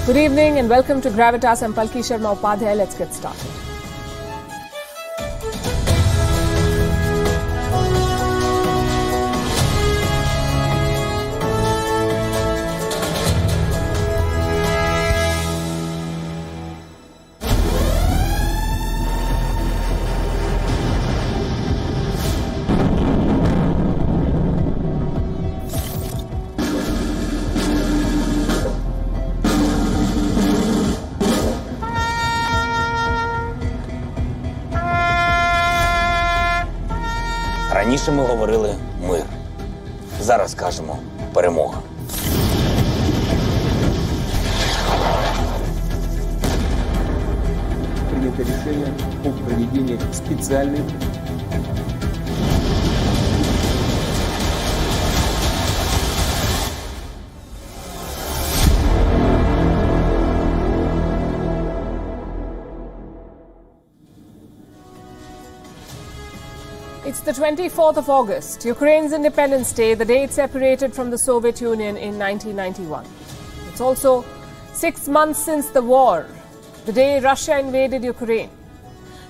Good evening and welcome to Gravitas. I'm Palki, Sharma, Upadhyay. Let's get started. Раніше ми говорили мир. Зараз кажемо перемога. Принято решение о проведении специальных It's the 24th of August, Ukraine's Independence Day, the day it separated from the Soviet Union in 1991. It's also 6 months since the war, the day Russia invaded Ukraine.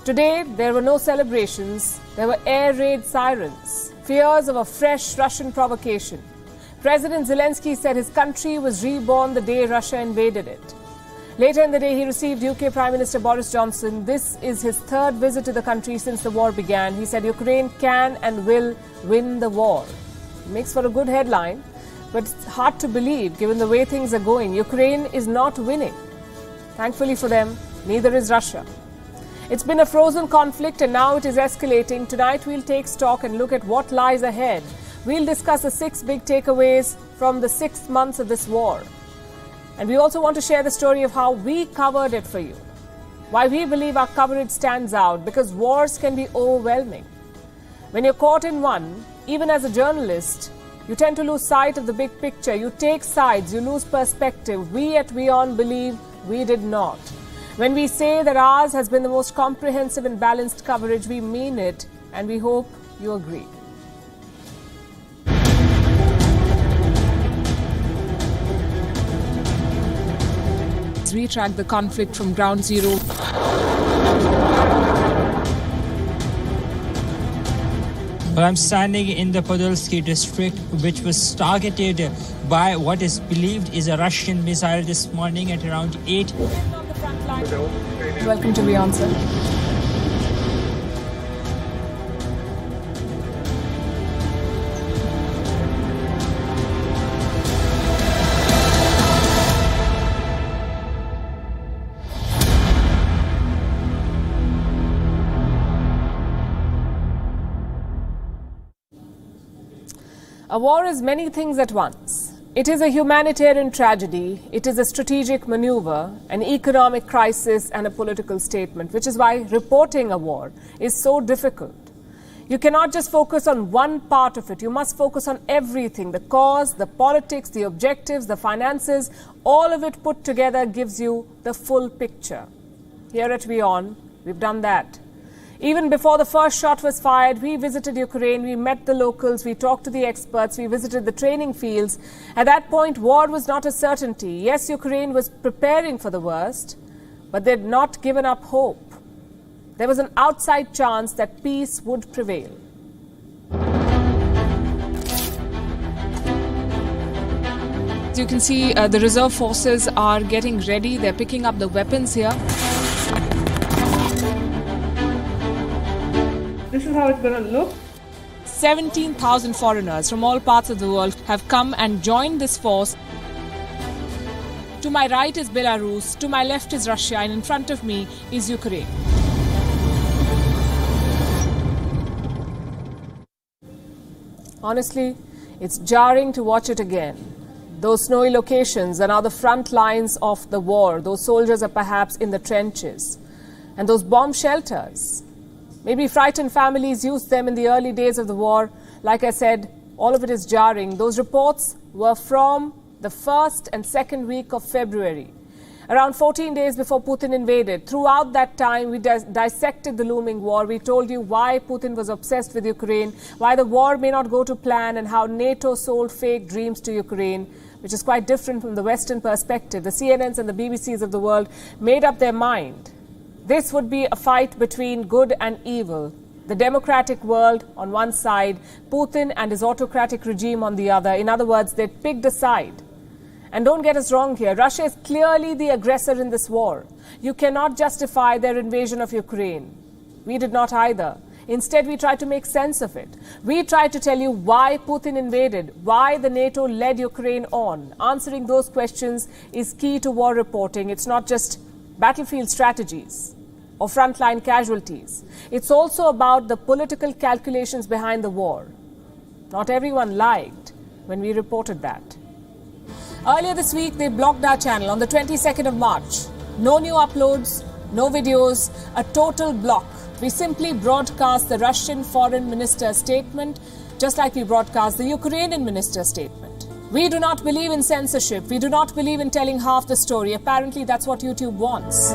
Today, there were no celebrations, there were air raid sirens, fears of a fresh Russian provocation. President Zelensky said his country was reborn the day Russia invaded it. Later in the day, he received UK Prime Minister Boris Johnson. This is his third visit to the country since the war began. He said Ukraine can and will win the war. It makes for a good headline, but it's hard to believe given the way things are going. Ukraine is not winning. Thankfully for them, neither is Russia. It's been a frozen conflict and now it is escalating. Tonight we'll take stock and look at what lies ahead. We'll discuss the 6 big takeaways from the 6 months of this war. And we also want to share the story of how we covered it for you. Why we believe our coverage stands out, because wars can be overwhelming. When you're caught in one, even as a journalist, you tend to lose sight of the big picture. You take sides, you lose perspective. We at WION believe we did not. When we say that ours has been the most comprehensive and balanced coverage, we mean it, and we hope you agree. We track the conflict from ground zero. Well, I'm standing in the Podolsky district, which was targeted by what is believed is a Russian missile this morning at around 8. Welcome to WION, sir. A war is many things at once. It is a humanitarian tragedy, it is a strategic maneuver, an economic crisis and a political statement, which is why reporting a war is so difficult. You cannot just focus on one part of it, you must focus on everything, the cause, the politics, the objectives, the finances, all of it put together gives you the full picture. Here at WION, we've done that. Even before the first shot was fired, we visited Ukraine, we met the locals, we talked to the experts, we visited the training fields. At that point, war was not a certainty. Yes, Ukraine was preparing for the worst, but they'd not given up hope. There was an outside chance that peace would prevail. As you can see, the reserve forces are getting ready. They're picking up the weapons here. This is how it's going to look. 17,000 foreigners from all parts of the world have come and joined this force. To my right is Belarus, to my left is Russia, and in front of me is Ukraine. Honestly, it's jarring to watch it again. Those snowy locations are now the front lines of the war. Those soldiers are perhaps in the trenches. And those bomb shelters. Maybe frightened families used them in the early days of the war. Like I said, all of it is jarring. Those reports were from the first and second week of February. Around 14 days before Putin invaded. Throughout that time, we dissected the looming war. We told you why Putin was obsessed with Ukraine, why the war may not go to plan, and how NATO sold fake dreams to Ukraine. which is quite different from the Western perspective. The CNNs and the BBCs of the world made up their mind. This would be a fight between good and evil. The democratic world on one side, Putin and his autocratic regime on the other. In other words, they picked a side. And don't get us wrong here, Russia is clearly the aggressor in this war. You cannot justify their invasion of Ukraine. We did not either. Instead, we tried to make sense of it. We tried to tell you why Putin invaded, why the NATO led Ukraine on. Answering those questions is key to war reporting. It's not just battlefield strategies or frontline casualties. It's also about the political calculations behind the war. Not everyone liked when we reported that. Earlier this week, they blocked our channel on the 22nd of March. No new uploads, no videos, a total block. We simply broadcast the Russian foreign minister's statement, just like we broadcast the Ukrainian minister's statement. We do not believe in censorship. We do not believe in telling half the story. Apparently, that's what YouTube wants.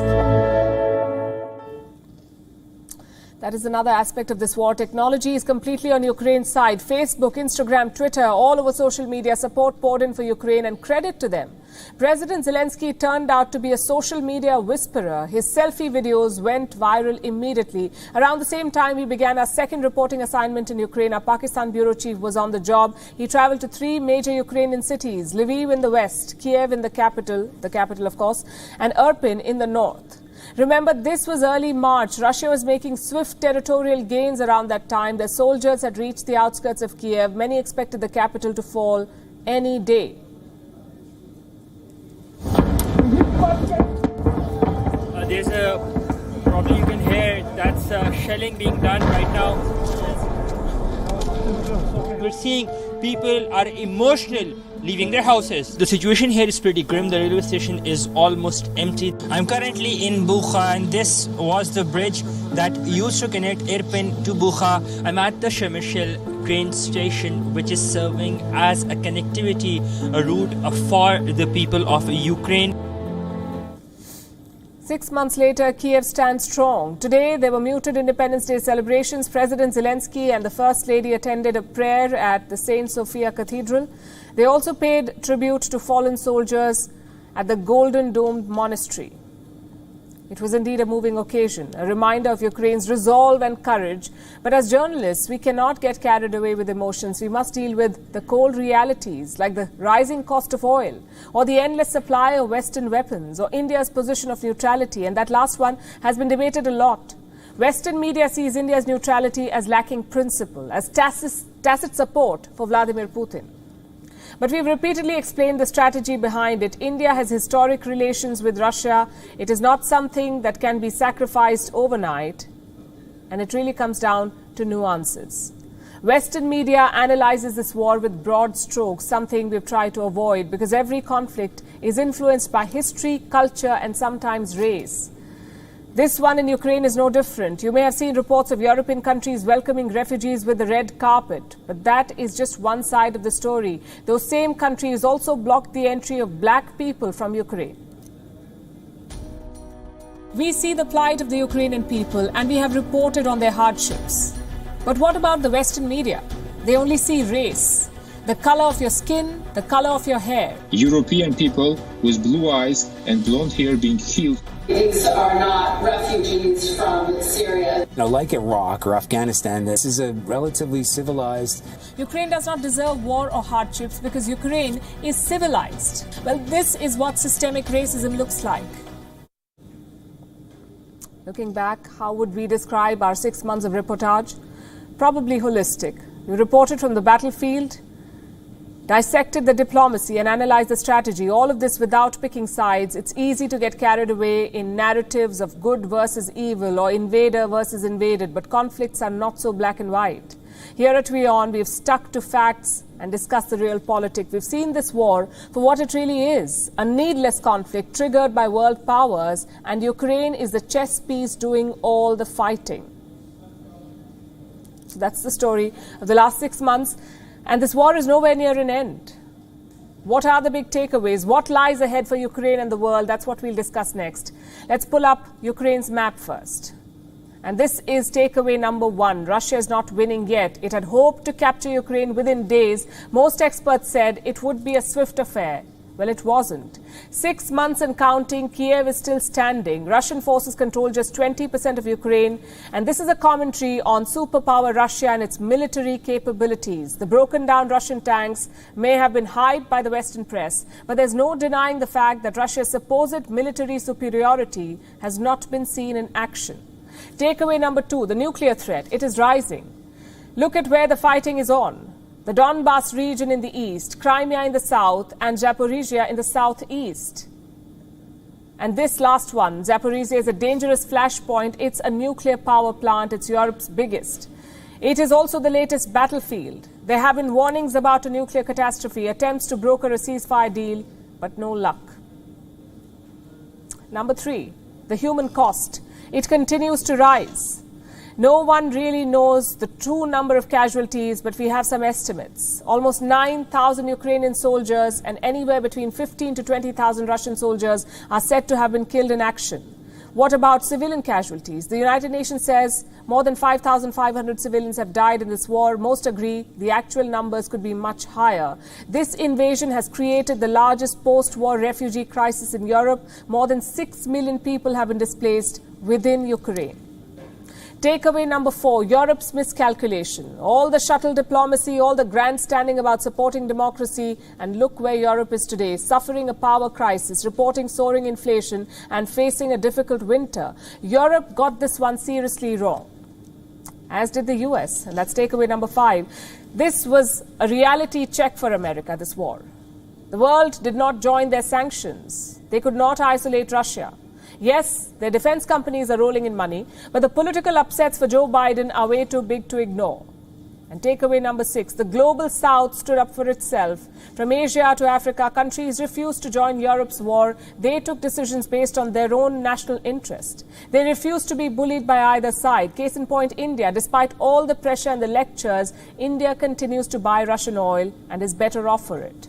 That is another aspect of this war. Technology is completely on Ukraine's side. Facebook, Instagram, Twitter, all over social media, support poured in for Ukraine, and credit to them. President Zelensky turned out to be a social media whisperer. His selfie videos went viral immediately. Around the same time, we began our second reporting assignment in Ukraine. Our Pakistan bureau chief was on the job. He traveled to 3 major Ukrainian cities, Lviv in the west, Kiev in the capital of course, and Irpin in the north. Remember, this was early March. Russia was making swift territorial gains around that time. Their soldiers had reached the outskirts of Kiev. Many expected the capital to fall any day. There's probably you can hear that's shelling being done right now. We're seeing people are emotional leaving their houses. The situation here is pretty grim. The railway station is almost empty. I'm currently in Bukha, and this was the bridge that used to connect Irpin to Bukha. I'm at the Shamishil train station, which is serving as a connectivity route for the people of Ukraine. 6 months later, Kiev stands strong. Today, there were muted Independence Day celebrations. President Zelensky and the First Lady attended a prayer at the St. Sophia Cathedral. They also paid tribute to fallen soldiers at the Golden Domed Monastery. It was indeed a moving occasion, a reminder of Ukraine's resolve and courage. But as journalists, we cannot get carried away with emotions. We must deal with the cold realities, like the rising cost of oil, or the endless supply of Western weapons, or India's position of neutrality. And that last one has been debated a lot. Western media sees India's neutrality as lacking principle, as tacit support for Vladimir Putin. But we've repeatedly explained the strategy behind it. India has historic relations with Russia. It is not something that can be sacrificed overnight. And it really comes down to nuances. Western media analyzes this war with broad strokes, something we've tried to avoid because every conflict is influenced by history, culture, and sometimes race. This one in Ukraine is no different. You may have seen reports of European countries welcoming refugees with the red carpet. But that is just one side of the story. Those same countries also blocked the entry of black people from Ukraine. We see the plight of the Ukrainian people and we have reported on their hardships. But what about the Western media? They only see race. The color of your skin, the color of your hair. European people with blue eyes and blonde hair being killed. These are not refugees from Syria. Like Iraq or Afghanistan, this is a relatively civilized. Ukraine does not deserve war or hardships because Ukraine is civilized. Well, this is what systemic racism looks like. Looking back, how would we describe our 6 months of reportage? Probably holistic. We reported from the battlefield, dissected the diplomacy and analyzed the strategy. All of this without picking sides. It's easy to get carried away in narratives of good versus evil or invader versus invaded, but conflicts are not so black and white. Here at WION, we've stuck to facts and discussed the real politics. We've seen this war for what it really is, a needless conflict triggered by world powers, and Ukraine is the chess piece doing all the fighting. So that's the story of the last 6 months. And this war is nowhere near an end. What are the big takeaways? What lies ahead for Ukraine and the world? That's what we'll discuss next. Let's pull up Ukraine's map first. And this is takeaway number one. Russia is not winning yet. It had hoped to capture Ukraine within days. Most experts said it would be a swift affair. Well, it wasn't. 6 months and counting, Kiev is still standing. Russian forces control just 20% of Ukraine. And this is a commentary on superpower Russia and its military capabilities. The broken down Russian tanks may have been hyped by the Western press, but there's no denying the fact that Russia's supposed military superiority has not been seen in action. Takeaway number two, the nuclear threat. It is rising. Look at where the fighting is on. The Donbas region in the east, Crimea in the south, and Zaporizhia in the southeast. And this last one, Zaporizhia, is a dangerous flashpoint. It's a nuclear power plant. It's Europe's biggest. It is also the latest battlefield. There have been warnings about a nuclear catastrophe, attempts to broker a ceasefire deal, but no luck. Number three, the human cost. It continues to rise. No one really knows the true number of casualties, but we have some estimates. Almost 9,000 Ukrainian soldiers and anywhere between 15 to 20,000 Russian soldiers are said to have been killed in action. What about civilian casualties? The United Nations says more than 5,500 civilians have died in this war. Most agree the actual numbers could be much higher. This invasion has created the largest post-war refugee crisis in Europe. More than 6 million people have been displaced within Ukraine. Takeaway number four, Europe's miscalculation. All the shuttle diplomacy, all the grandstanding about supporting democracy, and look where Europe is today, suffering a power crisis, reporting soaring inflation, and facing a difficult winter. Europe got this one seriously wrong, as did the US. And that's takeaway number five. This was a reality check for America, this war. The world did not join their sanctions. They could not isolate Russia. Yes, their defense companies are rolling in money, but the political upsets for Joe Biden are way too big to ignore. And takeaway number six, the global south stood up for itself. From Asia to Africa, countries refused to join Europe's war. They took decisions based on their own national interest. They refused to be bullied by either side. Case in point, India. Despite all the pressure and the lectures, India continues to buy Russian oil and is better off for it.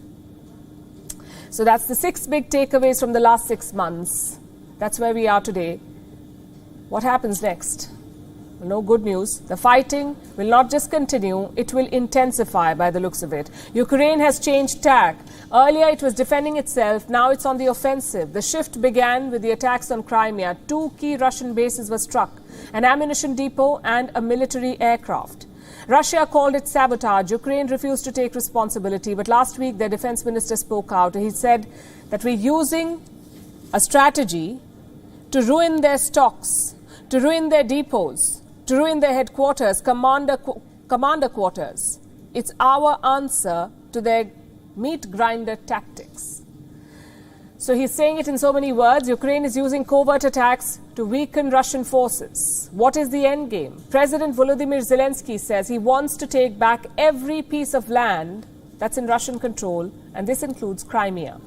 So that's the 6 big takeaways from the last 6 months. That's where we are today. What happens next? Well, no good news. The fighting will not just continue, it will intensify by the looks of it. Ukraine has changed tack. Earlier it was defending itself, now it's on the offensive. The shift began with the attacks on Crimea. 2 key Russian bases were struck, an ammunition depot and a military aircraft. Russia called it sabotage. Ukraine refused to take responsibility, but last week their defense minister spoke out. He said that we're using a strategy to ruin their stocks, to ruin their depots, to ruin their headquarters, commander quarters. It's our answer to their meat grinder tactics. So he's saying it in so many words. Ukraine is using covert attacks to weaken Russian forces. What is the end game? President Volodymyr Zelensky says he wants to take back every piece of land that's in Russian control, and this includes Crimea.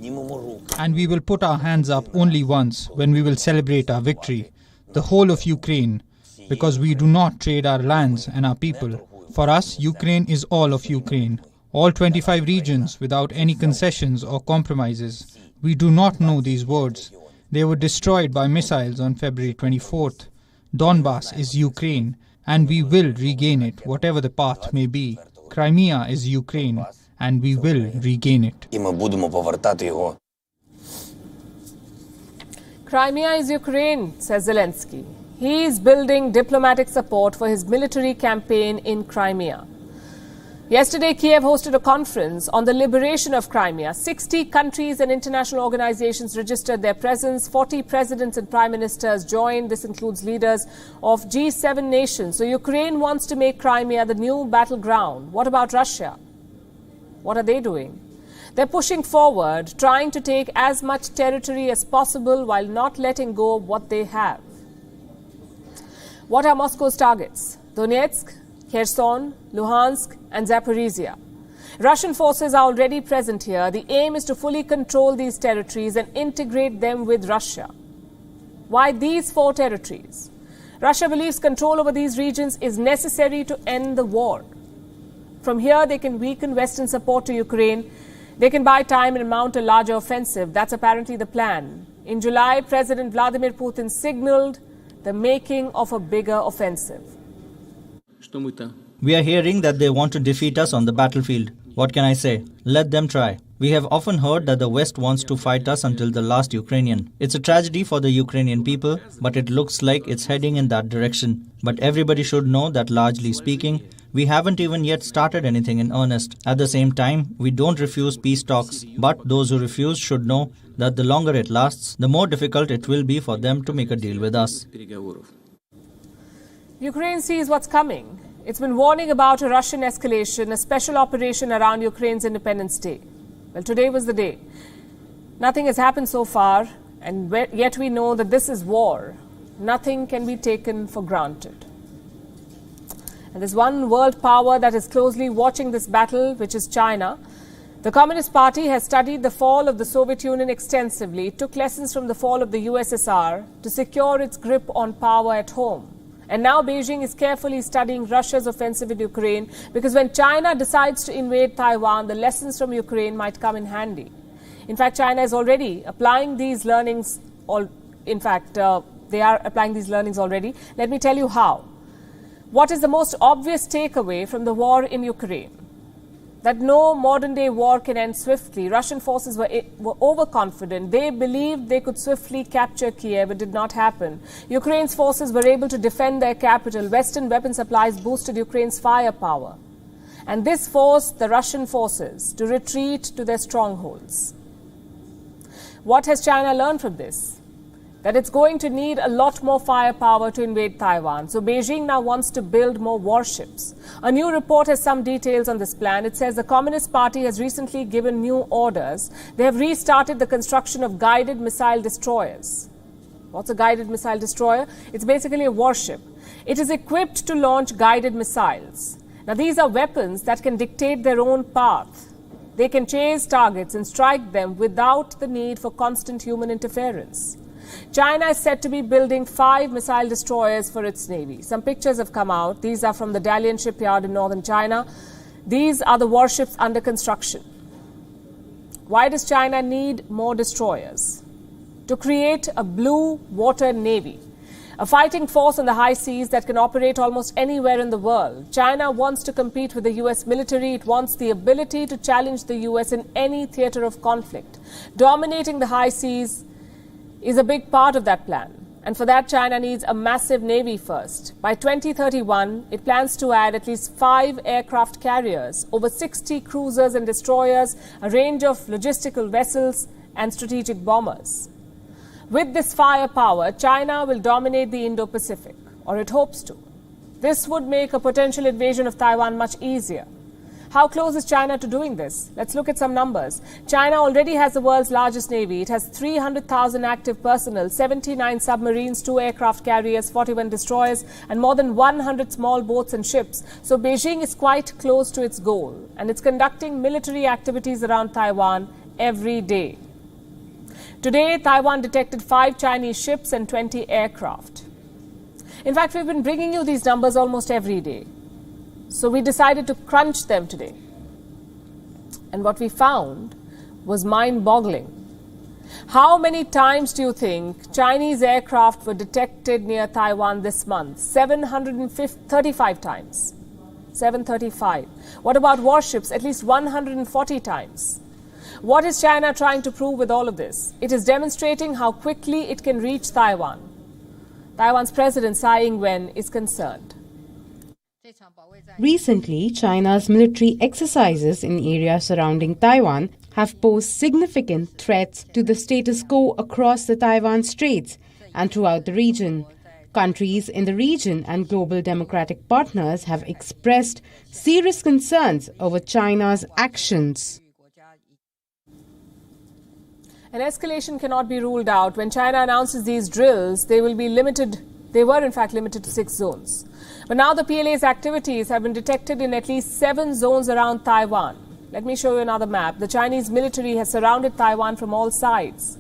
And we will put our hands up only once when we will celebrate our victory, the whole of Ukraine, because we do not trade our lands and our people. For us, Ukraine is all of Ukraine, all 25 regions without any concessions or compromises. We do not know these words. They were destroyed by missiles on February 24th. Donbas is Ukraine, and we will regain it, whatever the path may be. Crimea is Ukraine, and we will regain it. Crimea is Ukraine, says Zelensky. He is building diplomatic support for his military campaign in Crimea. Yesterday, Kiev hosted a conference on the liberation of Crimea. 60 countries and international organizations registered their presence. 40 presidents and prime ministers joined. This includes leaders of G7 nations. So Ukraine wants to make Crimea the new battleground. What about Russia? What are they doing? They're pushing forward, trying to take as much territory as possible while not letting go of what they have. What are Moscow's targets? Donetsk, Kherson, Luhansk, and Zaporizhia. Russian forces are already present here. The aim is to fully control these territories and integrate them with Russia. Why these 4 territories? Russia believes control over these regions is necessary to end the war. From here, they can weaken Western support to Ukraine. They can buy time and mount a larger offensive. That's apparently the plan. In July, President Vladimir Putin signaled the making of a bigger offensive. We are hearing that they want to defeat us on the battlefield. What can I say? Let them try. We have often heard that the West wants to fight us until the last Ukrainian. It's a tragedy for the Ukrainian people, but it looks like it's heading in that direction. But everybody should know that, largely speaking, we haven't even yet started anything in earnest. At the same time, we don't refuse peace talks, but those who refuse should know that the longer it lasts, the more difficult it will be for them to make a deal with us. Ukraine sees what's coming. It's been warning about a Russian escalation, a special operation around Ukraine's Independence Day. Well, today was the day. Nothing has happened so far, and yet we know that this is war. Nothing can be taken for granted. And there's one world power that is closely watching this battle, which is China. The Communist Party has studied the fall of the Soviet Union extensively. It took lessons from the fall of the USSR to secure its grip on power at home. And now Beijing is carefully studying Russia's offensive in Ukraine, because when China decides to invade Taiwan, the lessons from Ukraine might come in handy. In fact, China is already applying these learnings. They are applying these learnings already. Let me tell you how. What is the most obvious takeaway from the war in Ukraine? That no modern-day war can end swiftly. Russian forces were overconfident. They believed they could swiftly capture Kiev. It did not happen. Ukraine's forces were able to defend their capital. Western weapon supplies boosted Ukraine's firepower. And this forced the Russian forces to retreat to their strongholds. What has China learned from this? That it's going to need a lot more firepower to invade Taiwan. So Beijing now wants to build more warships. A new report has some details on this plan. It says the Communist Party has recently given new orders. They have restarted the construction of guided missile destroyers. What's a guided missile destroyer? It's basically a warship. It is equipped to launch guided missiles. Now, these are weapons that can dictate their own path. They can chase targets and strike them without the need for constant human interference. China is said to be building 5 missile destroyers for its navy. Some pictures have come out. These are from the Dalian shipyard in northern China. These are the warships under construction. Why does China need more destroyers? To create a blue water navy, a fighting force on the high seas that can operate almost anywhere in the world. China wants to compete with the US military. It wants the ability to challenge the US in any theater of conflict. Dominating the high seas is a big part of that plan. And for that, China needs a massive navy first. By 2031, it plans to add at least 5 aircraft carriers, over 60 cruisers and destroyers, a range of logistical vessels, and strategic bombers. With this firepower, China will dominate the Indo-Pacific, or it hopes to. This would make a potential invasion of Taiwan much easier. How close is China to doing this? Let's look at some numbers. China already has the world's largest navy. It has 300,000 active personnel, 79 submarines, 2 aircraft carriers, 41 destroyers, and more than 100 small boats and ships. So Beijing is quite close to its goal, and it's conducting military activities around Taiwan every day. Today, Taiwan detected 5 Chinese ships and 20 aircraft. In fact, we've been bringing you these numbers almost every day. So we decided to crunch them today. And what we found was mind-boggling. How many times do you think Chinese aircraft were detected near Taiwan this month? 735 times. 735. What about warships? At least 140 times. What is China trying to prove with all of this? It is demonstrating how quickly it can reach Taiwan. Taiwan's President Tsai Ing-wen is concerned. Recently, China's military exercises in areas surrounding Taiwan have posed significant threats to the status quo across the Taiwan Straits and throughout the region. Countries in the region and global democratic partners have expressed serious concerns over China's actions. An escalation cannot be ruled out. When China announces these drills, they were in fact limited to 6 zones. But now the PLA's activities have been detected in at least 7 zones around Taiwan. Let me show you another map. The Chinese military has surrounded Taiwan from all sides.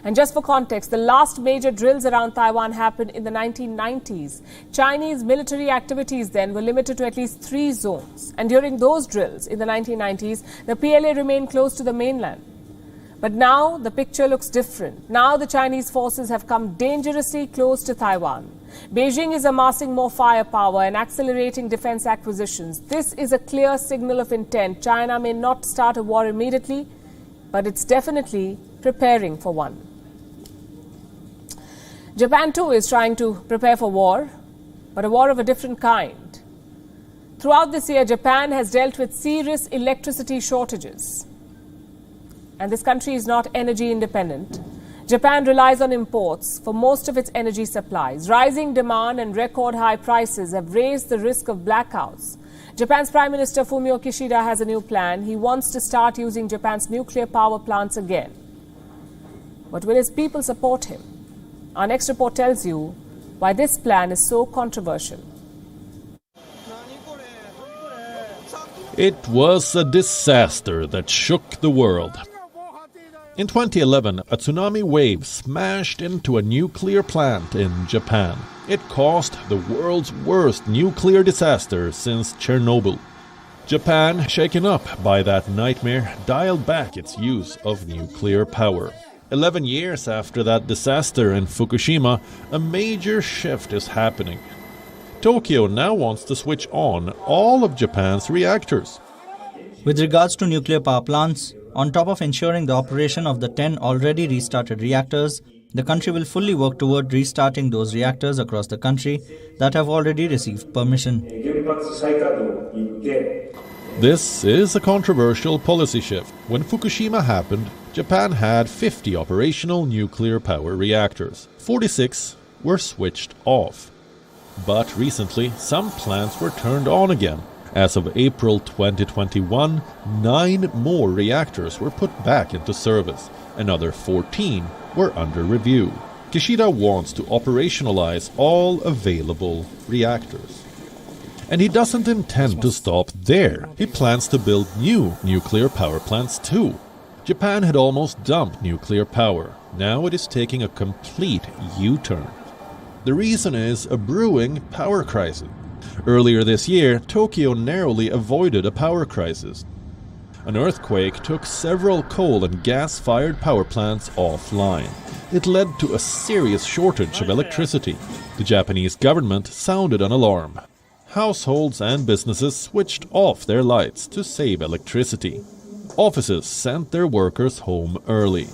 And just for context, the last major drills around Taiwan happened in the 1990s. Chinese military activities then were limited to at least 3 zones. And during those drills in the 1990s, the PLA remained close to the mainland. But now the picture looks different. Now the Chinese forces have come dangerously close to Taiwan. Beijing is amassing more firepower and accelerating defense acquisitions. This is a clear signal of intent. China may not start a war immediately, but it's definitely preparing for one. Japan too is trying to prepare for war, but a war of a different kind. Throughout this year, Japan has dealt with serious electricity shortages. And this country is not energy independent. Japan relies on imports for most of its energy supplies. Rising demand and record high prices have raised the risk of blackouts. Japan's Prime Minister Fumio Kishida has a new plan. He wants to start using Japan's nuclear power plants again. But will his people support him? Our next report tells you why this plan is so controversial. It was a disaster that shook the world. In 2011, a tsunami wave smashed into a nuclear plant in Japan. It caused the world's worst nuclear disaster since Chernobyl. Japan, shaken up by that nightmare, dialed back its use of nuclear power. 11 years after that disaster in Fukushima, a major shift is happening. Tokyo now wants to switch on all of Japan's reactors. With regards to nuclear power plants, on top of ensuring the operation of the 10 already restarted reactors, the country will fully work toward restarting those reactors across the country that have already received permission. This is a controversial policy shift. When Fukushima happened, Japan had 50 operational nuclear power reactors. 46 were switched off. But recently, some plants were turned on again. As of April 2021, 9 more reactors were put back into service. Another 14 were under review. Kishida wants to operationalize all available reactors. And he doesn't intend to stop there. He plans to build new nuclear power plants too. Japan had almost dumped nuclear power. Now it is taking a complete U-turn. The reason is a brewing power crisis. Earlier this year, Tokyo narrowly avoided a power crisis. An earthquake took several coal and gas-fired power plants offline. It led to a serious shortage of electricity. The Japanese government sounded an alarm. Households and businesses switched off their lights to save electricity. Offices sent their workers home early.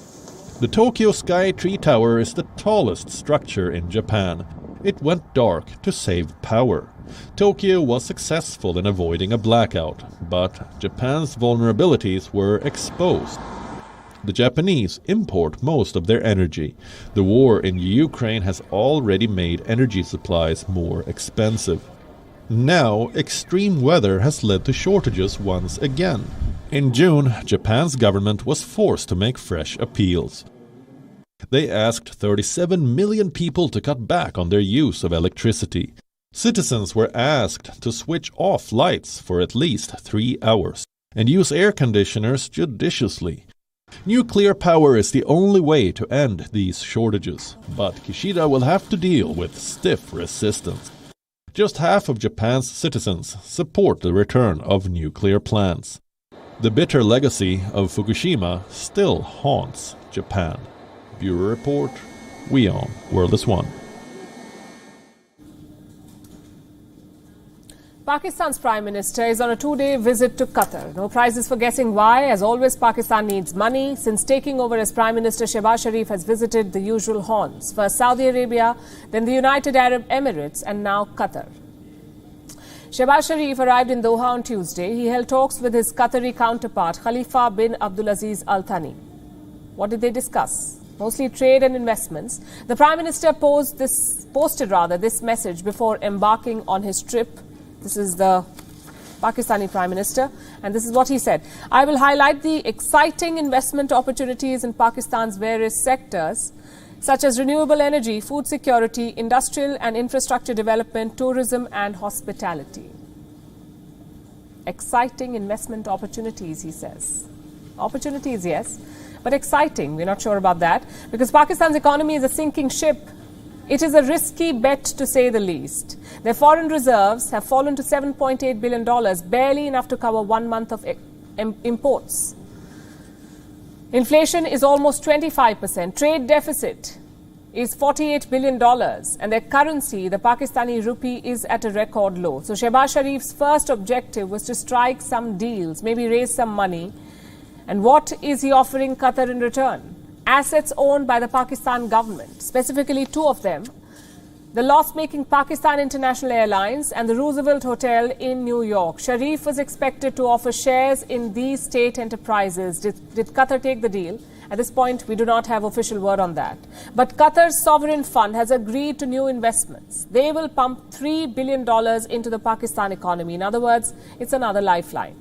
The Tokyo Sky Tree Tower is the tallest structure in Japan. It went dark to save power. Tokyo was successful in avoiding a blackout, but Japan's vulnerabilities were exposed. The Japanese import most of their energy. The war in Ukraine has already made energy supplies more expensive. Now, extreme weather has led to shortages once again. In June, Japan's government was forced to make fresh appeals. They asked 37 million people to cut back on their use of electricity. Citizens were asked to switch off lights for at least 3 hours and use air conditioners judiciously. Nuclear power is the only way to end these shortages, but Kishida will have to deal with stiff resistance. Just half of Japan's citizens support the return of nuclear plants. The bitter legacy of Fukushima still haunts Japan. Bureau Report, WION World is One. Pakistan's Prime Minister is on a 2-day visit to Qatar. No prizes for guessing why. As always, Pakistan needs money. Since taking over as Prime Minister, Shehbaz Sharif has visited the usual haunts. First Saudi Arabia, then the United Arab Emirates, and now Qatar. Shehbaz Sharif arrived in Doha on Tuesday. He held talks with his Qatari counterpart, Khalifa bin Abdulaziz Al Thani. What did they discuss? Mostly trade and investments. The Prime Minister posted this message before embarking on his trip. This is the Pakistani Prime Minister, and this is what he said. I will highlight the exciting investment opportunities in Pakistan's various sectors, such as renewable energy, food security, industrial and infrastructure development, tourism and hospitality. Exciting investment opportunities, he says. Opportunities, yes, but exciting, we're not sure about that, because Pakistan's economy is a sinking ship. It is a risky bet, to say the least. Their foreign reserves have fallen to $7.8 billion, barely enough to cover 1 month of imports. Inflation is almost 25%. Trade deficit is $48 billion, and their currency, the Pakistani rupee, is at a record low. So Shehbaz Sharif's first objective was to strike some deals, maybe raise some money. And what is he offering Qatar in return? Assets owned by the Pakistan government, specifically two of them, the loss-making Pakistan International Airlines and the Roosevelt Hotel in New York. Sharif was expected to offer shares in these state enterprises. Did Qatar take the deal? At this point, we do not have official word on that. But Qatar's sovereign fund has agreed to new investments. They will pump $3 billion into the Pakistan economy. In other words, it's another lifeline.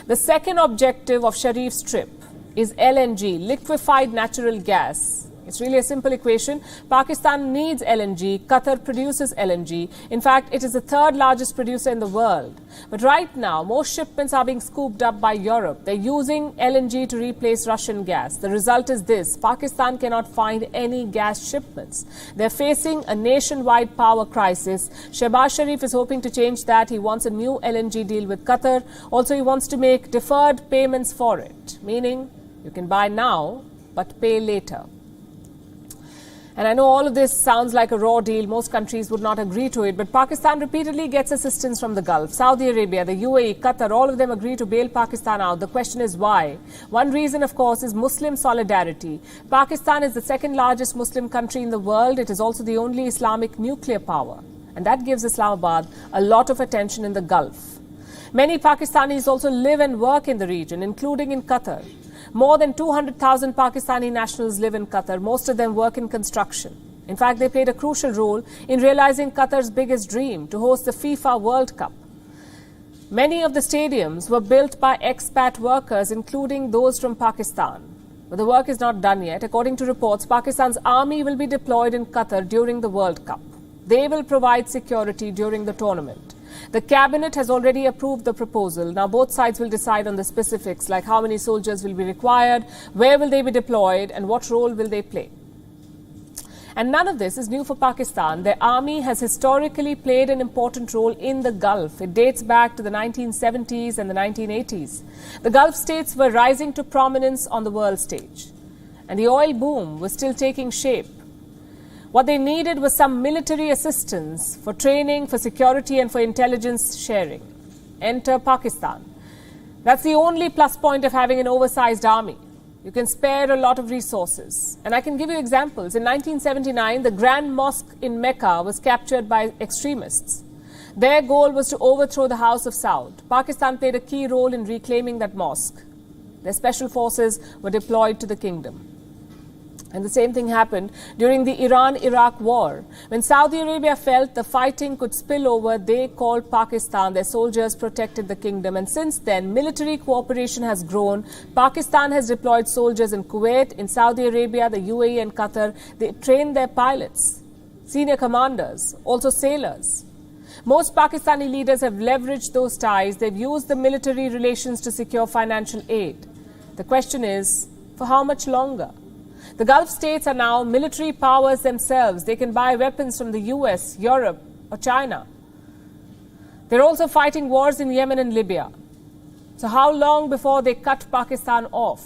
The second objective of Sharif's trip is LNG, liquefied natural gas. It's really a simple equation. Pakistan needs LNG. Qatar produces LNG. In fact, it is the third largest producer in the world. But right now, most shipments are being scooped up by Europe. They're using LNG to replace Russian gas. The result is this: Pakistan cannot find any gas shipments. They're facing a nationwide power crisis. Shehbaz Sharif is hoping to change that. He wants a new LNG deal with Qatar. Also, he wants to make deferred payments for it, meaning you can buy now, but pay later. And I know all of this sounds like a raw deal. Most countries would not agree to it. But Pakistan repeatedly gets assistance from the Gulf. Saudi Arabia, the UAE, Qatar, all of them agree to bail Pakistan out. The question is why? One reason, of course, is Muslim solidarity. Pakistan is the second largest Muslim country in the world. It is also the only Islamic nuclear power. And that gives Islamabad a lot of attention in the Gulf. Many Pakistanis also live and work in the region, including in Qatar. More than 200,000 Pakistani nationals live in Qatar. Most of them work in construction. In fact, they played a crucial role in realizing Qatar's biggest dream, to host the FIFA World Cup. Many of the stadiums were built by expat workers, including those from Pakistan. But the work is not done yet. According to reports, Pakistan's army will be deployed in Qatar during the World Cup. They will provide security during the tournament. The cabinet has already approved the proposal. Now both sides will decide on the specifics, like how many soldiers will be required, where will they be deployed, and what role will they play. And none of this is new for Pakistan. Their army has historically played an important role in the Gulf. It dates back to the 1970s and the 1980s. The Gulf states were rising to prominence on the world stage, and the oil boom was still taking shape. What they needed was some military assistance for training, for security, and for intelligence sharing. Enter Pakistan. That's the only plus point of having an oversized army. You can spare a lot of resources. And I can give you examples. In 1979, the Grand Mosque in Mecca was captured by extremists. Their goal was to overthrow the House of Saud. Pakistan played a key role in reclaiming that mosque. Their special forces were deployed to the kingdom. And the same thing happened during the Iran-Iraq war. When Saudi Arabia felt the fighting could spill over, they called Pakistan. Their soldiers protected the kingdom. And since then, military cooperation has grown. Pakistan has deployed soldiers in Kuwait, in Saudi Arabia, the UAE and Qatar. They trained their pilots, senior commanders, also sailors. Most Pakistani leaders have leveraged those ties. They've used the military relations to secure financial aid. The question is, for how much longer? The Gulf states are now military powers themselves. They can buy weapons from the US, Europe, or China. They're also fighting wars in Yemen and Libya. So how long before they cut Pakistan off?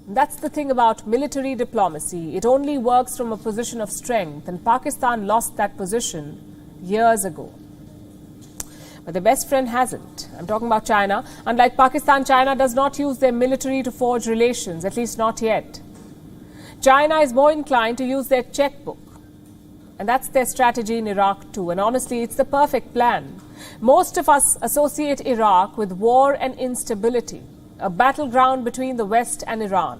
And that's the thing about military diplomacy. It only works from a position of strength, and Pakistan lost that position years ago. But their best friend hasn't. I'm talking about China. Unlike Pakistan, China does not use their military to forge relations, at least not yet. China is more inclined to use their checkbook. And that's their strategy in Iraq too. And honestly, it's the perfect plan. Most of us associate Iraq with war and instability, a battleground between the West and Iran.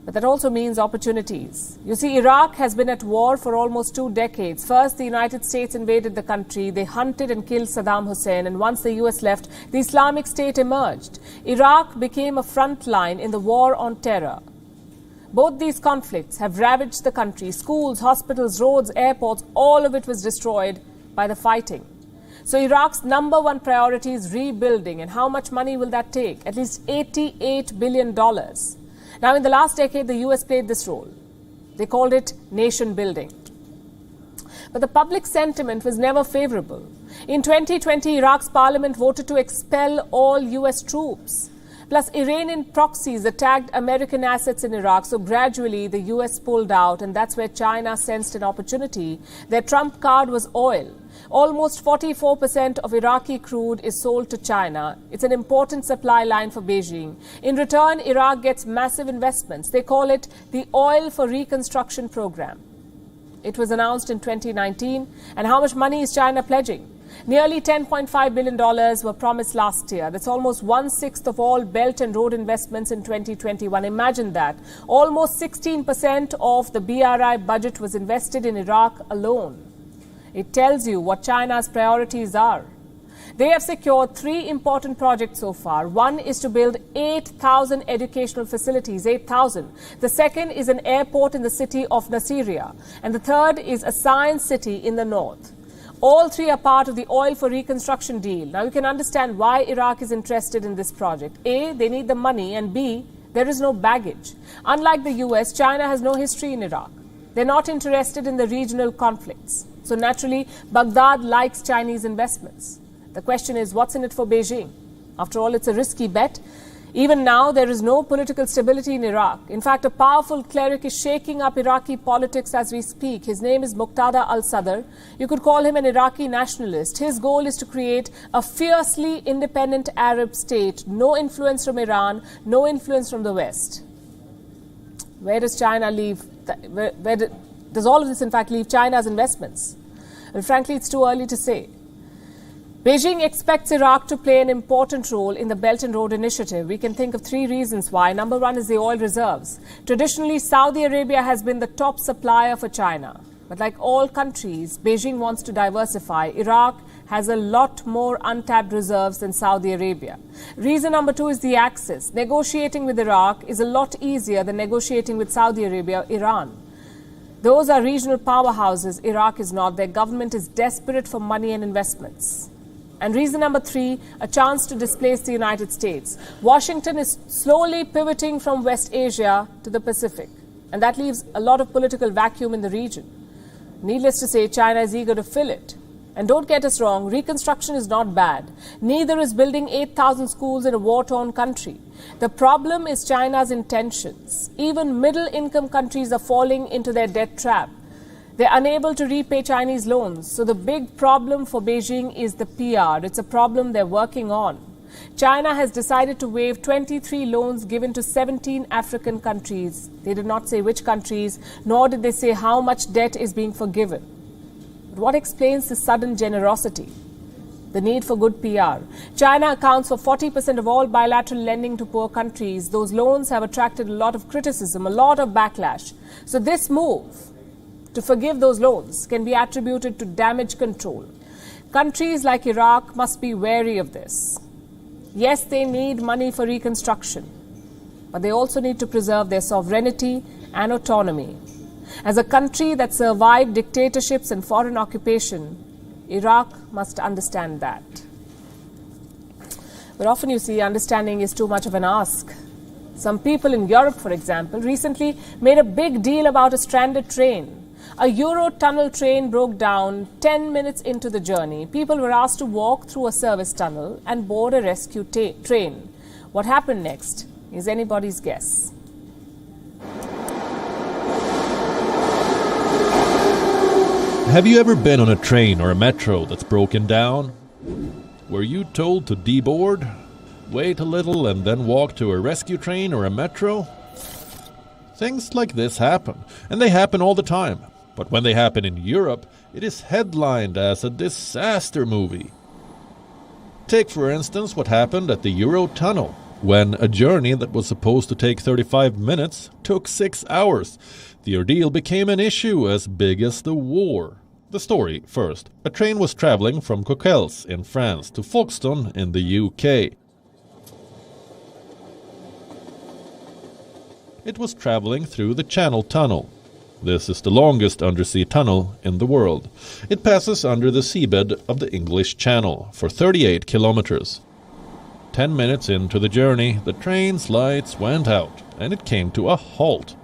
But that also means opportunities. You see, Iraq has been at war for almost 2 decades. First, the United States invaded the country. They hunted and killed Saddam Hussein. And once the US left, the Islamic State emerged. Iraq became a front line in the war on terror. Both these conflicts have ravaged the country. Schools, hospitals, roads, airports, all of it was destroyed by the fighting. So Iraq's #1 priority is rebuilding. And how much money will that take? At least $88 billion. Now, in the last decade, the US played this role. They called it nation building. But the public sentiment was never favorable. In 2020, Iraq's parliament voted to expel all US troops. Plus, Iranian proxies attacked American assets in Iraq, so gradually the US pulled out, and that's where China sensed an opportunity. Their trump card was oil. Almost 44% of Iraqi crude is sold to China. It's an important supply line for Beijing. In return, Iraq gets massive investments. They call it the Oil for Reconstruction Program. It was announced in 2019. And how much money is China pledging? Nearly $10.5 billion were promised last year. That's almost 1/6 of all Belt and Road investments in 2021. Imagine that. Almost 16% of the BRI budget was invested in Iraq alone. It tells you what China's priorities are. They have secured 3 important projects so far. One is to build 8,000 educational facilities, 8,000. The second is an airport in the city of Nasiriyah. And the third is a science city in the north. All 3 are part of the Oil for Reconstruction deal. Now you can understand why Iraq is interested in this project. A, they need the money, and B, there is no baggage. Unlike the US, China has no history in Iraq. They're not interested in the regional conflicts. So naturally, Baghdad likes Chinese investments. The question is, what's in it for Beijing? After all, it's a risky bet. Even now, there is no political stability in Iraq. In fact, a powerful cleric is shaking up Iraqi politics as we speak. His name is Muqtada al-Sadr. You could call him an Iraqi nationalist. His goal is to create a fiercely independent Arab state. No influence from Iran, no influence from the West. Where does China leave? Does all of this, in fact, leave China's investments? Well, frankly, it's too early to say. Beijing expects Iraq to play an important role in the Belt and Road Initiative. We can think of 3 reasons why. Number 1 is the oil reserves. Traditionally, Saudi Arabia has been the top supplier for China. But like all countries, Beijing wants to diversify. Iraq has a lot more untapped reserves than Saudi Arabia. Reason number 2 is the axis. Negotiating with Iraq is a lot easier than negotiating with Saudi Arabia or Iran. Those are regional powerhouses. Iraq is not. Their government is desperate for money and investments. And reason number 3, a chance to displace the United States. Washington is slowly pivoting from West Asia to the Pacific. And that leaves a lot of political vacuum in the region. Needless to say, China is eager to fill it. And don't get us wrong, reconstruction is not bad. Neither is building 8,000 schools in a war-torn country. The problem is China's intentions. Even middle-income countries are falling into their debt trap. They're unable to repay Chinese loans. So the big problem for Beijing is the PR. It's a problem they're working on. China has decided to waive 23 loans given to 17 African countries. They did not say which countries, nor did they say how much debt is being forgiven. But what explains this sudden generosity? The need for good PR. China accounts for 40% of all bilateral lending to poor countries. Those loans have attracted a lot of criticism, a lot of backlash. So this move to forgive those loans can be attributed to damage control. Countries like Iraq must be wary of this. Yes, they need money for reconstruction, but they also need to preserve their sovereignty and autonomy. As a country that survived dictatorships and foreign occupation, Iraq must understand that. But often you see, understanding is too much of an ask. Some people in Europe, for example, recently made a big deal about a stranded train. A Eurotunnel train broke down 10 minutes into the journey. People were asked to walk through a service tunnel and board a rescue train. What happened next is anybody's guess. Have you ever been on a train or a metro that's broken down? Were you told to deboard, wait a little and then walk to a rescue train or a metro? Things like this happen, and they happen all the time. But when they happen in Europe, it is headlined as a disaster movie. Take, for instance, what happened at the Eurotunnel, when a journey that was supposed to take 35 minutes took 6 hours. The ordeal became an issue as big as the war. The story first. A train was travelling from Coquelles in France to Folkestone in the UK. It was travelling through the Channel Tunnel. This is the longest undersea tunnel in the world. It passes under the seabed of the English Channel for 38 kilometers. 10 minutes into the journey, the train's lights went out and it came to a halt.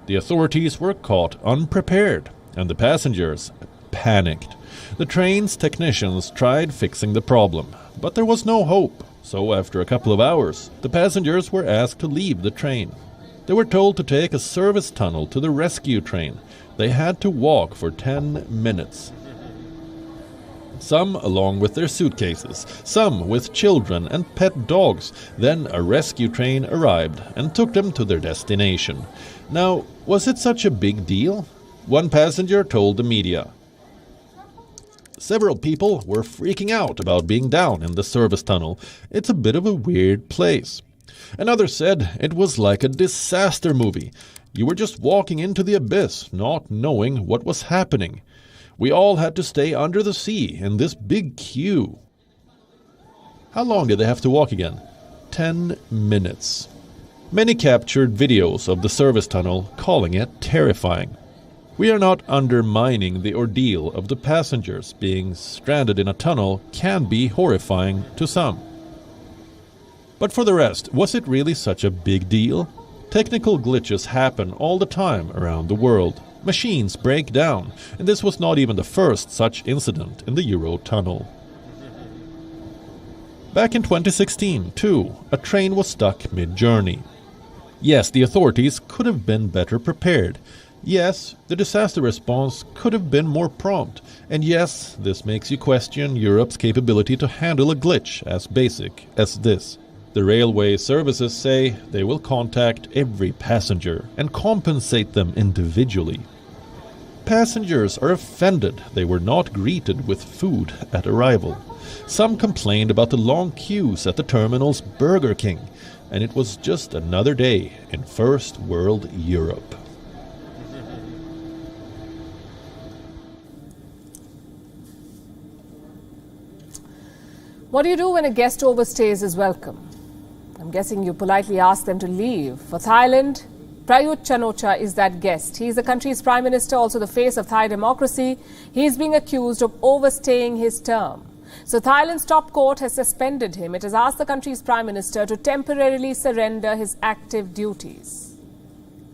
The authorities were caught unprepared and the passengers panicked. The train's technicians tried fixing the problem, but there was no hope. So after a couple of hours, the passengers were asked to leave the train. They were told to take a service tunnel to the rescue train. They had to walk for 10 minutes. Some along with their suitcases, some with children and pet dogs. Then a rescue train arrived and took them to their destination. Now, was it such a big deal? One passenger told the media. Several people were freaking out about being down in the service tunnel. It's a bit of a weird place. Another said it was like a disaster movie. You were just walking into the abyss, not knowing what was happening. We all had to stay under the sea in this big queue. How long did they have to walk again? 10 minutes. Many captured videos of the service tunnel, calling it terrifying. We are not undermining the ordeal of the passengers. Being stranded in a tunnel can be horrifying to some. But for the rest, was it really such a big deal? Technical glitches happen all the time around the world. Machines break down, and this was not even the first such incident in the Eurotunnel. Back in 2016, too, a train was stuck mid-journey. Yes, the authorities could have been better prepared. Yes, the disaster response could have been more prompt. And yes, this makes you question Europe's capability to handle a glitch as basic as this. The railway services say they will contact every passenger and compensate them individually. Passengers are offended they were not greeted with food at arrival. Some complained about the long queues at the terminal's Burger King, and it was just another day in First World Europe. What do you do when a guest overstays his welcome? I'm guessing you politely ask them to leave. For Thailand, Prayut Chan-o-cha is that guest. He is the country's prime minister, also the face of Thai democracy. He is being accused of overstaying his term. So Thailand's top court has suspended him. It has asked the country's prime minister to temporarily surrender his active duties.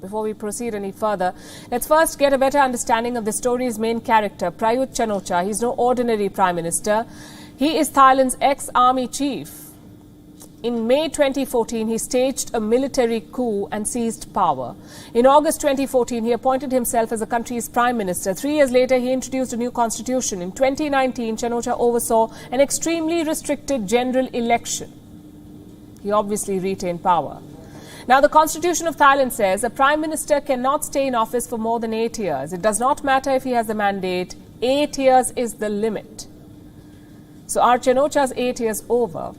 Before we proceed any further, let's first get a better understanding of the story's main character, Prayut Chan-o-cha. He's no ordinary prime minister. He is Thailand's ex-army chief. In May 2014, he staged a military coup and seized power. In August 2014, he appointed himself as the country's prime minister. 3 years later, he introduced a new constitution. In 2019, Chan-o-cha oversaw an extremely restricted general election. He obviously retained power. Now, the Constitution of Thailand says a prime minister cannot stay in office for more than 8 years. It does not matter if he has the mandate. 8 years is the limit. So are Chan-o-cha's 8 years over?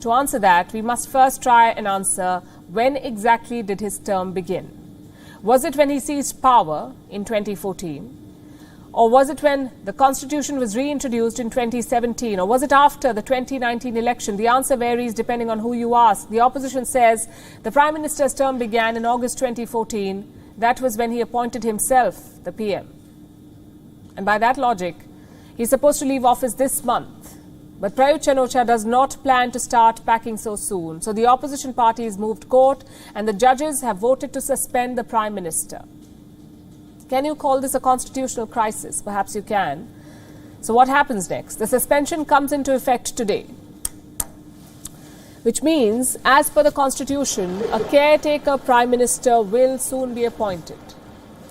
To answer that, we must first try and answer when exactly did his term begin. Was it when he seized power in 2014? Or was it when the constitution was reintroduced in 2017? Or was it after the 2019 election? The answer varies depending on who you ask. The opposition says the prime minister's term began in August 2014. That was when he appointed himself the PM. And by that logic, he's supposed to leave office this month. But Prayut Chan-o-cha does not plan to start packing so soon. So the opposition parties moved court and the judges have voted to suspend the Prime Minister. Can you call this a constitutional crisis? Perhaps you can. So what happens next? The suspension comes into effect today, which means, as per the Constitution, a caretaker Prime Minister will soon be appointed.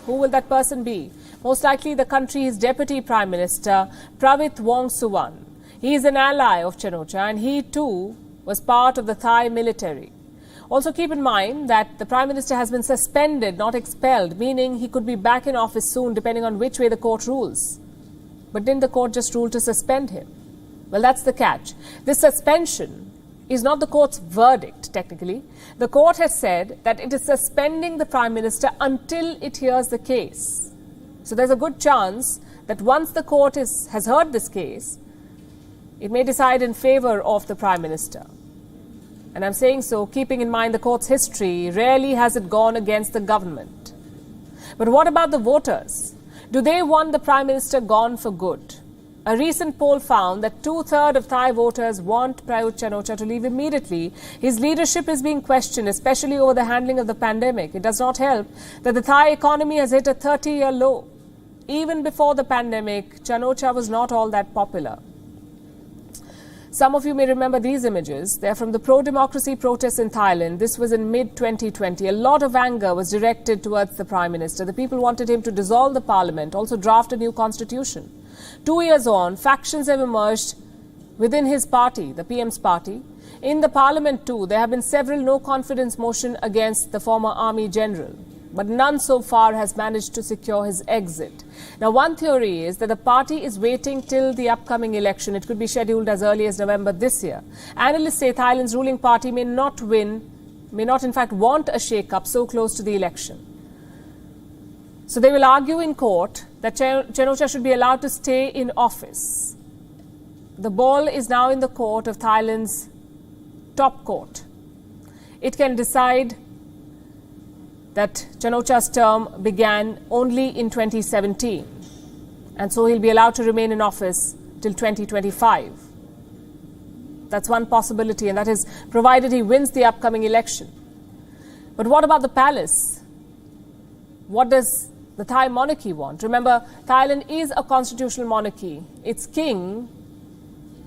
Who will that person be? Most likely the country's Deputy Prime Minister, Pravit Wongsuwan. He is an ally of Chan-o-cha and he too was part of the Thai military. Also keep in mind that the Prime Minister has been suspended, not expelled, meaning he could be back in office soon depending on which way the court rules. But didn't the court just rule to suspend him? Well, that's the catch. This suspension is not the court's verdict, technically. The court has said that it is suspending the Prime Minister until it hears the case. So there's a good chance that once the court has heard this case, it may decide in favor of the Prime Minister. And I'm saying so keeping in mind the court's history. Rarely has it gone against the government. But what about the voters? Do they want the Prime Minister gone for good? A recent poll found that 2/3 of Thai voters want Prayut Chan-o-cha to leave immediately. His leadership is being questioned, especially over the handling of the pandemic. It does not help that the Thai economy has hit a 30-year low. Even before the pandemic, Chan-o-cha was not all that popular. Some of you may remember these images. They're from the pro-democracy protests in Thailand. This was in mid-2020. A lot of anger was directed towards the Prime Minister. The people wanted him to dissolve the parliament, also draft a new constitution. 2 years on, factions have emerged within his party, the PM's party. In the parliament too, there have been several no-confidence motions against the former army general, but none so far has managed to secure his exit. Now, one theory is that the party is waiting till the upcoming election. It could be scheduled as early as November this year. Analysts say Thailand's ruling party may not in fact want a shake-up so close to the election. So they will argue in court that Chennocha should be allowed to stay in office. The ball is now in the court of Thailand's top court. It can decide that Chennocha's term began only in 2017, and so he'll be allowed to remain in office till 2025. That's one possibility, and that is provided he wins the upcoming election. But what about the palace? What does the Thai monarchy want? Remember, Thailand is a constitutional monarchy. Its king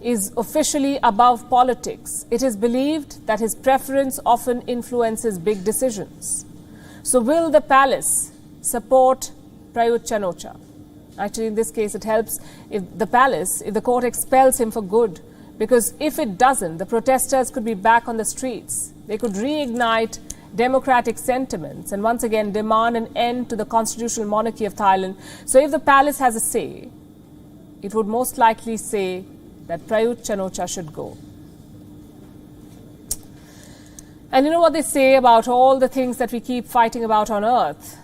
is officially above politics. It is believed that his preference often influences big decisions. So will the palace support Prayut Chan-o-cha? Actually, in this case, it helps if the court expels him for good. Because if it doesn't, the protesters could be back on the streets. They could reignite democratic sentiments and once again demand an end to the constitutional monarchy of Thailand. So if the palace has a say, it would most likely say that Prayut Chan-o-cha should go. And you know what they say about all the things that we keep fighting about on Earth?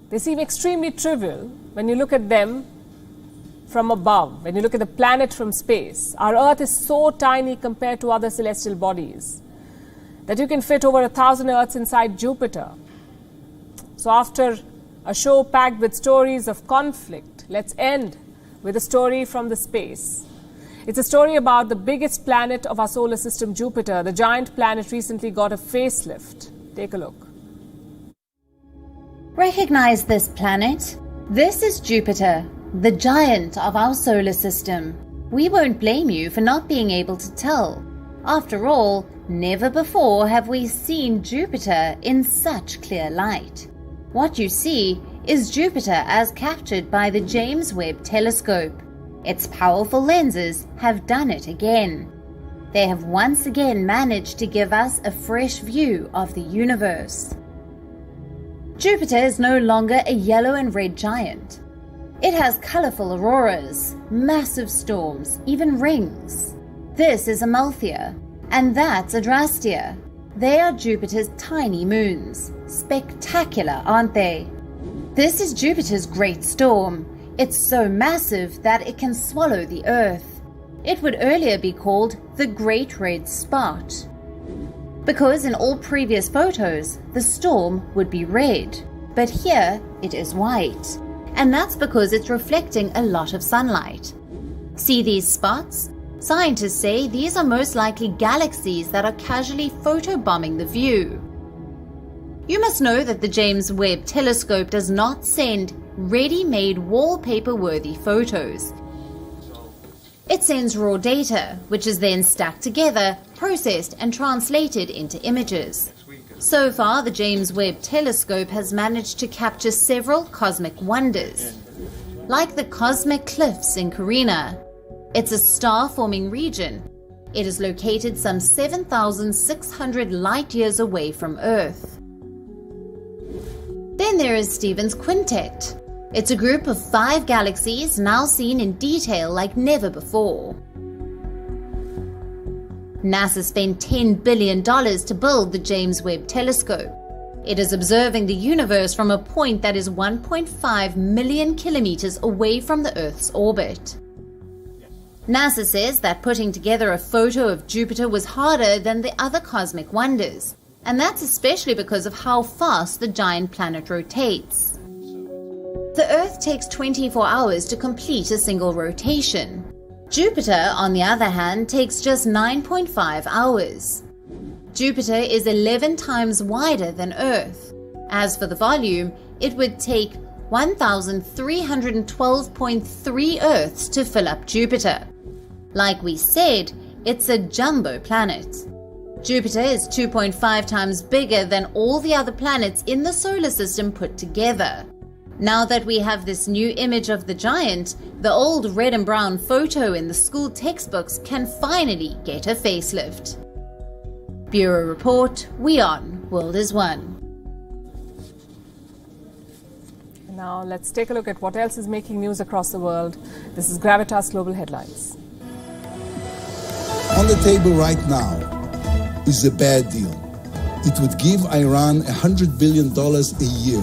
They seem extremely trivial when you look at them from above, when you look at the planet from space. Our Earth is so tiny compared to other celestial bodies that you can fit over 1,000 Earths inside Jupiter. So after a show packed with stories of conflict, let's end with a story from the space. It's a story about the biggest planet of our solar system, Jupiter. The giant planet recently got a facelift. Take a look. Recognize this planet? This is Jupiter, the giant of our solar system. We won't blame you for not being able to tell. After all, never before have we seen Jupiter in such clear light. What you see is Jupiter as captured by the James Webb Telescope. Its powerful lenses have done it again. They have once again managed to give us a fresh view of the universe. Jupiter is no longer a yellow and red giant. It has colorful auroras, massive storms, even rings. This is Amalthea, and that's Adrastea. They are Jupiter's tiny moons. Spectacular, aren't they? This is Jupiter's great storm. It's so massive that it can swallow the Earth. It would earlier be called the Great Red Spot, because in all previous photos, the storm would be red, but here it is white, and that's because it's reflecting a lot of sunlight. See these spots? Scientists say these are most likely galaxies that are casually photobombing the view. You must know that the James Webb Telescope does not send ready-made wallpaper-worthy photos. It sends raw data, which is then stacked together, processed and translated into images. So far, the James Webb Telescope has managed to capture several cosmic wonders, like the cosmic cliffs in Carina. It's a star-forming region. It is located some 7,600 light-years away from Earth. Then there is Stephan's Quintet. It's a group of 5 galaxies now seen in detail like never before. NASA spent $10 billion to build the James Webb Telescope. It is observing the universe from a point that is 1.5 million kilometers away from the Earth's orbit. NASA says that putting together a photo of Jupiter was harder than the other cosmic wonders, and that's especially because of how fast the giant planet rotates. The Earth takes 24 hours to complete a single rotation. Jupiter, on the other hand, takes just 9.5 hours. Jupiter is 11 times wider than Earth. As for the volume, it would take 1,312.3 Earths to fill up Jupiter. Like we said, It's a jumbo planet. Jupiter is 2.5 times bigger than all the other planets in the solar system put together. Now that we have this new image of the giant, the old red and brown photo in the school textbooks can finally get a facelift. Bureau Report, WION World is One. Now let's take a look at what else is making news across the world. This is Gravitas Global Headlines. On the table right now is a bad deal. It would give Iran $100 billion a year.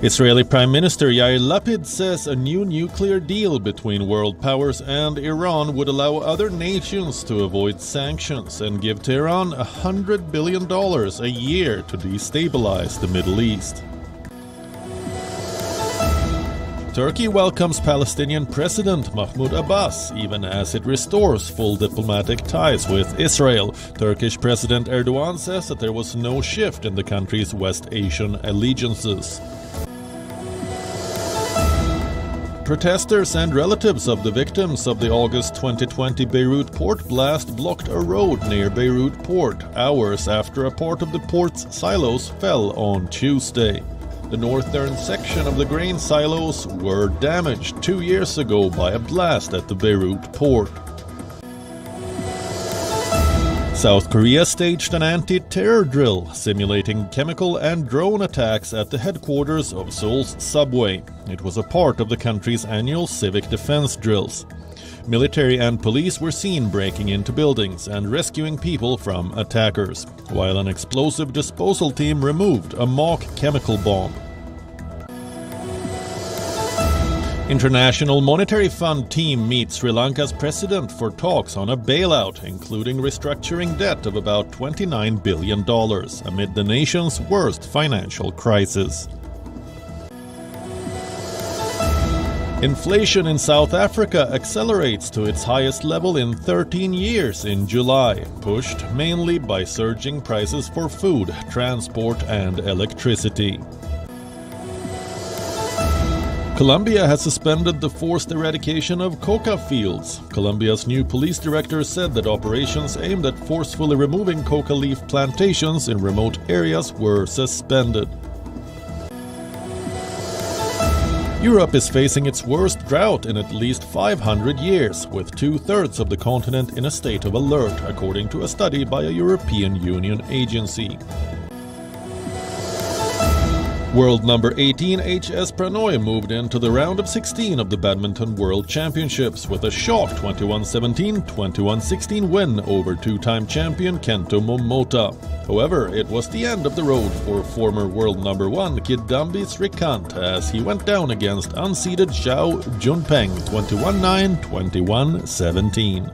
Israeli Prime Minister Yair Lapid says a new nuclear deal between world powers and Iran would allow other nations to avoid sanctions and give Tehran $100 billion a year to destabilize the Middle East. Turkey welcomes Palestinian President Mahmoud Abbas, even as it restores full diplomatic ties with Israel. Turkish President Erdogan says that there was no shift in the country's West Asian allegiances. Protesters and relatives of the victims of the August 2020 Beirut port blast blocked a road near Beirut port, hours after a part of the port's silos fell on Tuesday. The northern section of the grain silos were damaged 2 years ago by a blast at the Beirut port. South Korea staged an anti-terror drill, simulating chemical and drone attacks at the headquarters of Seoul's subway. It was a part of the country's annual civic defense drills. Military and police were seen breaking into buildings and rescuing people from attackers, while an explosive disposal team removed a mock chemical bomb. International Monetary Fund team meets Sri Lanka's president for talks on a bailout, including restructuring debt of about $29 billion amid the nation's worst financial crisis. Inflation in South Africa accelerates to its highest level in 13 years in July, pushed mainly by surging prices for food, transport, and electricity. Colombia has suspended the forced eradication of coca fields. Colombia's new police director said that operations aimed at forcefully removing coca leaf plantations in remote areas were suspended. Europe is facing its worst drought in at least 500 years, with 2/3 of the continent in a state of alert, according to a study by a European Union agency. World number 18 HS Pranoy moved into the round of 16 of the Badminton World Championships with a shock 21-17, 21-16 win over two-time champion Kento Momota. However, it was the end of the road for former world number 1 Kidambi Srikant as he went down against unseeded Zhao Junpeng 21-9, 21-17.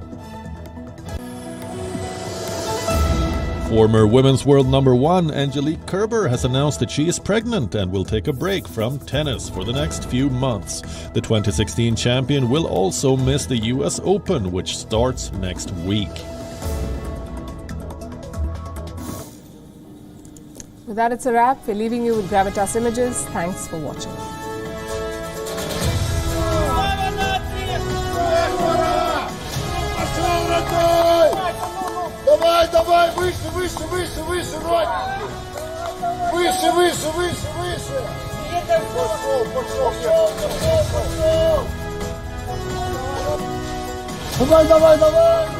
Former women's world number 1 Angelique Kerber has announced that she is pregnant and will take a break from tennis for the next few months. The 2016 champion will also miss the US Open, which starts next week. With that, it's a wrap. We're leaving you with Gravitas Images. Thanks for watching. Давай, давай, выше, выше, выше, выше, Рой! Выше, выше, выше, выше! Пошел, пошел, пошел, пошел! Давай, давай, давай!